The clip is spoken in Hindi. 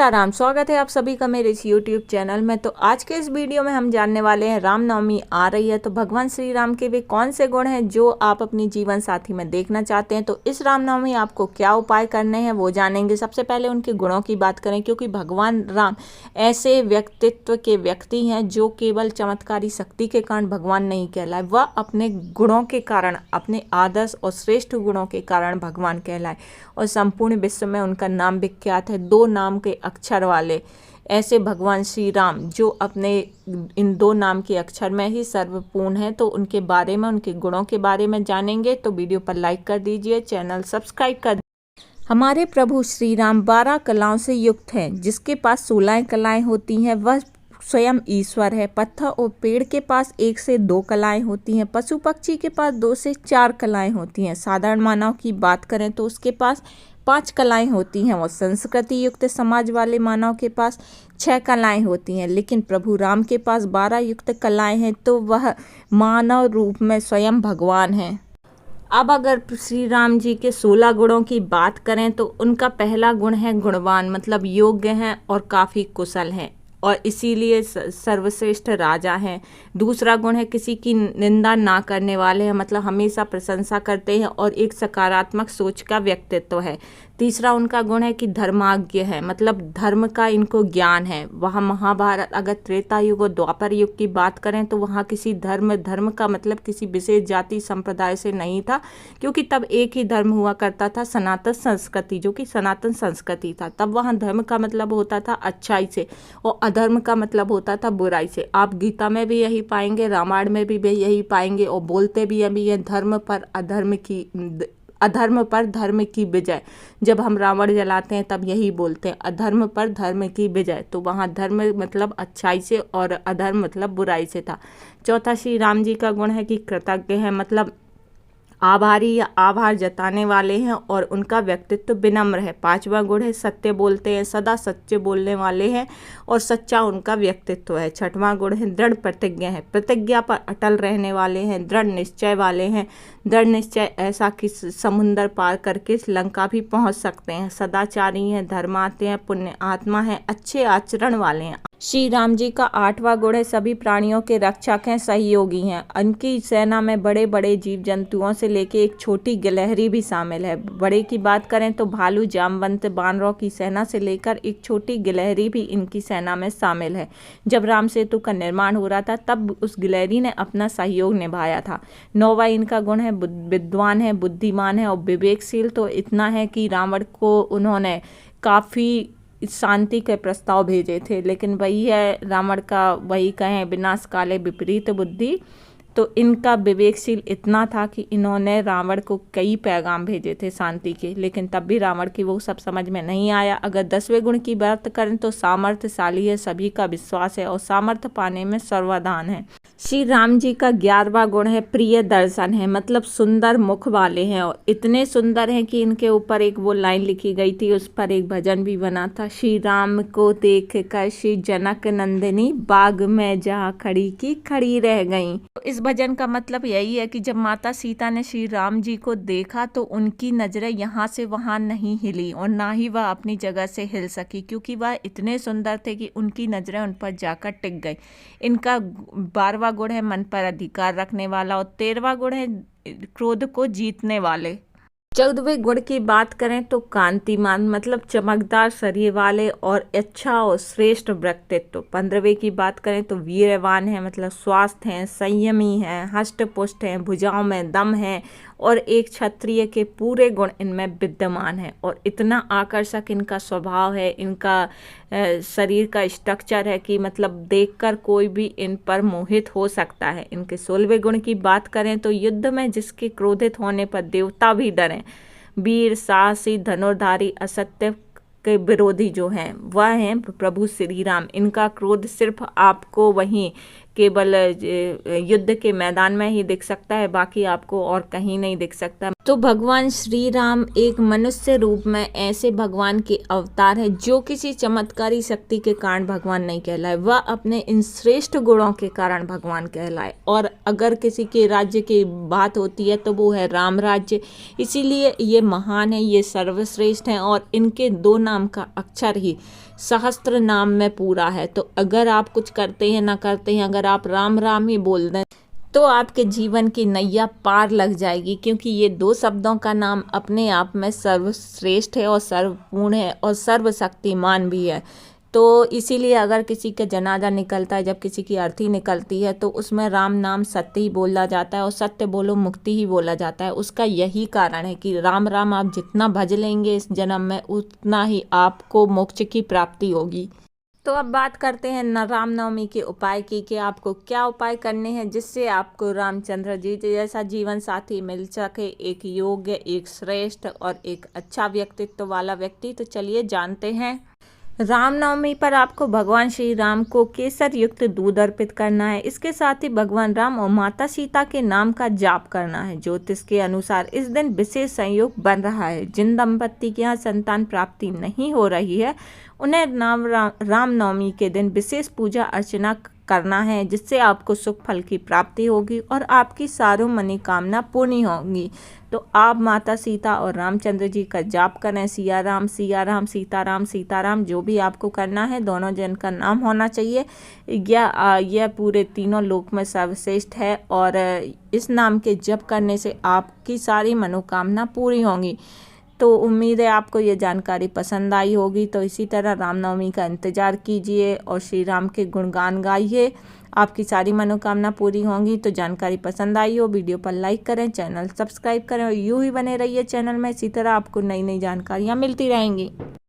सीताराम। स्वागत है आप सभी का मेरे इस YouTube चैनल में। तो आज के इस वीडियो में हम जानने वाले हैं, रामनवमी आ रही है तो भगवान श्री राम के वे कौन से गुण हैं जो आप अपनी जीवन साथी में देखना चाहते हैं। तो इस रामनवमी आपको क्या उपाय करने हैं वो जानेंगे। सबसे पहले उनके गुणों की बात करें, क्योंकि भगवान राम ऐसे व्यक्तित्व के व्यक्ति हैं जो केवल चमत्कारी शक्ति के कारण भगवान नहीं कहलाए, वह अपने गुणों के कारण, अपने आदर्श और श्रेष्ठ गुणों के कारण भगवान कहलाए और संपूर्ण विश्व में उनका नाम विख्यात है। दो नाम के अक्षर वाले ऐसे भगवान श्री राम जो अपने इन दो नाम के अक्षर में ही सर्वपूर्ण है, तो उनके बारे में, उनके गुणों के बारे में जानेंगे। तो वीडियो पर लाइक कर दीजिए, चैनल सब्सक्राइब कर दीजिए। हमारे प्रभु श्री राम 12 कलाओं से युक्त हैं, जिसके पास 16 कलाएं होती हैं। वह स्वयं ईश्वर है। पत्थर और पेड़ के पास 1 से 2 कलाएं होती हैं। पशु पक्षी के पास 2 से 4 कलाएं होती हैं। साधारण मानव की बात करें तो उसके पास 5 कलाएं होती हैं और संस्कृति युक्त समाज वाले मानव के पास 6 कलाएं होती हैं। लेकिन प्रभु राम के पास 12 युक्त कलाएं हैं, तो वह मानव रूप में स्वयं भगवान हैं। अब अगर श्री राम जी के 16 गुणों की बात करें तो उनका पहला गुण है गुणवान, मतलब योग्य हैं और काफ़ी कुशल हैं और इसीलिए सर्वश्रेष्ठ राजा हैं। दूसरा गुण है किसी की निंदा ना करने वाले हैं, मतलब हमेशा प्रशंसा करते हैं और एक सकारात्मक सोच का व्यक्तित्व है। तीसरा उनका गुण है कि धर्माज्ञ है, मतलब धर्म का इनको ज्ञान है। वहाँ महाभारत, अगर त्रेता युग और द्वापर युग की बात करें तो वहाँ किसी धर्म का मतलब किसी विशेष जाति संप्रदाय से नहीं था, क्योंकि तब एक ही धर्म हुआ करता था, सनातन संस्कृति, जो कि सनातन संस्कृति था। तब वहाँ धर्म का मतलब होता था अच्छाई से और अधर्म का मतलब होता था बुराई से। आप गीता में भी यही पाएंगे, रामायण में भी यही पाएंगे और बोलते भी अभी ये अधर्म पर धर्म की विजय। जब हम रावण जलाते हैं तब यही बोलते हैं, अधर्म पर धर्म की विजय। तो वहाँ धर्म मतलब अच्छाई से और अधर्म मतलब बुराई से था। चौथा श्री राम जी का गुण है कि कृतज्ञ है, मतलब आभारी या आभार जताने वाले हैं और उनका व्यक्तित्व विनम्र है। 5वां गुण है सत्य बोलते हैं, सदा सच्चे बोलने वाले हैं और सच्चा उनका व्यक्तित्व है। 6वां गुण है दृढ़ प्रतिज्ञा है, प्रतिज्ञा पर अटल रहने वाले हैं, दृढ़ निश्चय वाले हैं। दृढ़ निश्चय ऐसा कि समुंदर पार करके लंका भी पहुंच सकते हैं। सदाचारी हैं, धर्मात्मा हैं, पुण्य आत्मा हैं, अच्छे आचरण वाले हैं। श्री राम जी का 8वां गुण है सभी प्राणियों के रक्षक हैं, सहयोगी हैं। उनकी सेना में बड़े बड़े जीव जंतुओं से लेके एक छोटी गिलहरी भी शामिल है। बड़े की बात करें तो भालू, जामवंत, बानरों की सेना से लेकर एक छोटी गिलहरी भी इनकी सेना में शामिल है। जब राम सेतु का निर्माण हो रहा था तब उस गिलहरी ने अपना सहयोग निभाया था। 9वां इनका गुण है विद्वान है, बुद्धिमान है और विवेकशील। तो इतना है कि रावण को उन्होंने काफ़ी शांति के प्रस्ताव भेजे थे, लेकिन वही है रावण का, वही कहें विनाश काले विपरीत बुद्धि। तो इनका विवेकशील इतना था कि इन्होंने रावण को कई पैगाम भेजे थे शांति के, लेकिन तब भी रावण की वो सब समझ में नहीं आया। अगर 10वें गुण की बात करें तो सामर्थ्यशाली है, सभी का विश्वास है और सामर्थ्य पाने में सर्वदान है। श्री राम जी का 11वां गुण है प्रिय दर्शन है, मतलब सुंदर मुख वाले हैं और इतने सुंदर हैं कि इनके ऊपर एक वो लाइन लिखी गई थी, उस पर एक भजन भी बना था। श्री राम को देख कर श्री जनक नंदिनी बाग में जहाँ खड़ी की खड़ी रह गई। तो इस भजन का मतलब यही है कि जब माता सीता ने श्री राम जी को देखा तो उनकी नजरें यहाँ से वहाँ नहीं हिली और ना ही वह अपनी जगह से हिल सकी, क्योंकि वह इतने सुंदर थे कि उनकी नजरें उन पर जाकर टिक गई। इनका 12वां गुण है मन पर अधिकार रखने वाला और 13वां गुण है क्रोध को जीतने वाले। 14वें गुण की बात करें तो कांतिमान, मतलब चमकदार शरीर वाले और अच्छा और श्रेष्ठ व्यक्तित्व। 15वें की बात करें तो वीरवान है, मतलब स्वास्थ्य हैं, संयमी हैं, हष्ट-पुष्ट हैं, भुजाओं में दम है और एक क्षत्रिय के पूरे गुण इनमें विद्यमान है। और इतना आकर्षक इनका स्वभाव है, इनका शरीर का स्ट्रक्चर है कि मतलब देखकर कोई भी इन पर मोहित हो सकता है। इनके 16वें गुण की बात करें तो युद्ध में जिसके क्रोधित होने पर देवता भी डरें। वीर, साहसी, धनुर्धारी, असत्य के विरोधी जो हैं वह हैं प्रभु श्री राम। इनका क्रोध सिर्फ आपको वहीं केवल युद्ध के मैदान में ही दिख सकता है, बाकी आपको और कहीं नहीं दिख सकता। तो भगवान श्री राम एक मनुष्य रूप में ऐसे भगवान के अवतार है जो किसी चमत्कारी शक्ति के कारण भगवान नहीं कहलाए, वह अपने इन श्रेष्ठ गुणों के कारण भगवान कहलाए। और अगर किसी के राज्य की बात होती है तो वो है राम राज्य, इसीलिए ये महान है, ये सर्वश्रेष्ठ हैं और इनके 2 नाम का अक्षर ही सहस्त्र नाम में पूरा है। तो अगर आप कुछ करते हैं ना करते हैं, अगर आप राम राम ही बोल दें तो आपके जीवन की नैया पार लग जाएगी, क्योंकि ये 2 शब्दों का नाम अपने आप में सर्वश्रेष्ठ है और सर्वपूर्ण है और सर्वशक्तिमान भी है। तो इसीलिए अगर किसी का जनाजा निकलता है, जब किसी की अर्थी निकलती है, तो उसमें राम नाम सत्य ही बोला जाता है और सत्य बोलो मुक्ति ही बोला जाता है। उसका यही कारण है कि राम राम आप जितना भज लेंगे इस जन्म में, उतना ही आपको मोक्ष की प्राप्ति होगी। तो अब बात करते हैं रामनवमी के उपाय की, कि आपको क्या उपाय करने हैं जिससे आपको रामचंद्र जी जैसा जीवन साथी मिल सके, एक योग्य, एक श्रेष्ठ और एक अच्छा व्यक्तित्व वाला व्यक्ति। तो चलिए जानते हैं। रामनवमी पर आपको भगवान श्री राम को केसर युक्त दूध अर्पित करना है। इसके साथ ही भगवान राम और माता सीता के नाम का जाप करना है। ज्योतिष के अनुसार इस दिन विशेष संयोग बन रहा है। जिन दंपत्ति के यहाँ संतान प्राप्ति नहीं हो रही है, उन्हें रामनवमी के दिन विशेष पूजा अर्चना करना है, जिससे आपको सुख फल की प्राप्ति होगी और आपकी सारी मनोकामना पूर्ण होगी। तो आप माता सीता और रामचंद्र जी का जाप करें। सिया राम सीताराम सीताराम, जो भी आपको करना है, दोनों जन का नाम होना चाहिए। यह पूरे तीनों लोक में सर्वश्रेष्ठ है और इस नाम के जप करने से आपकी सारी मनोकामना पूरी होंगी। तो उम्मीद है आपको ये जानकारी पसंद आई होगी। तो इसी तरह रामनवमी का इंतज़ार कीजिए और श्री राम के गुणगान गाइए, आपकी सारी मनोकामना पूरी होंगी। तो जानकारी पसंद आई हो, वीडियो पर लाइक करें, चैनल सब्सक्राइब करें और यूँ ही बने रहिए चैनल में। इसी तरह आपको नई नई जानकारियाँ मिलती रहेंगी।